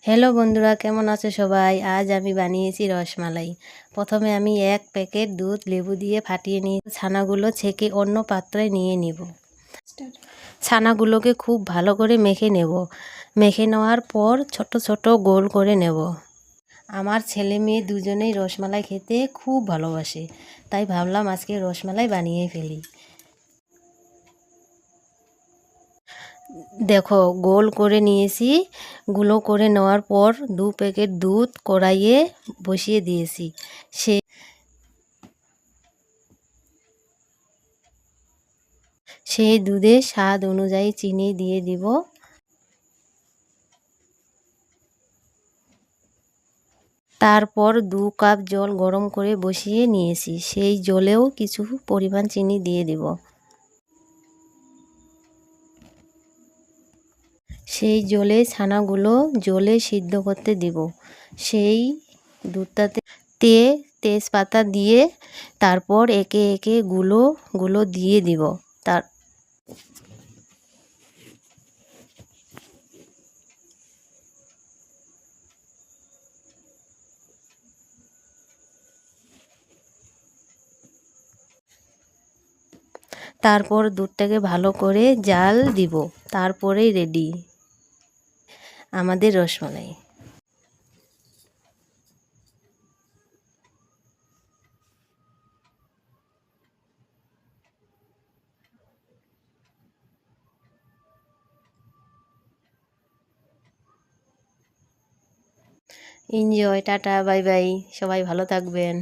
Hello বন্ধুরা, কেমন আছো সবাই? আজ আমি বানিয়েছি রসমালাই। প্রথমে আমি 1 প্যাকেট দুধ লেবু দিয়ে ফাটিয়ে নিয়ে ছানাগুলো ছেঁকে অন্য পাত্রে নিয়ে নিব। ছানাগুলোকে খুব ভালো করে মেখে নেব। মেখে নেওয়ার পর ছোট ছোট গোল করে নেব। আমার ছেলে মেয়ে দুজনেই রসমালাই খেতে খুব ভালোবাসে, তাই ভাবলাম আজকে রসমালাই বানিয়ে ফেলি। দেখো, গোল করে নিয়েছি। গুলো করে নেওয়ার পর 2 প্যাকেট দুধ কড়াইয়ে বসিয়ে দিয়েছি। সেই দুধে স্বাদ অনুযায়ী চিনি দিয়ে দিব। তারপর 2 কাপ জল গরম করে বসিয়ে নিয়েছি, সেই জলেও কিছু পরিমাণ চিনি দিয়ে দিব। সেই জলে ছানাগুলো জলে সিদ্ধ করতে দিব। সেই দুধটাতে তেজপাতা দিয়ে তারপর একে একে গুলো দিয়ে দিব। তারপর দুধটাকে ভালো করে জাল দিব। তারপরেই রেডি আমাদের rasmalai. Enjoy, tata, bye bye, সবাই ভালো থাকবেন।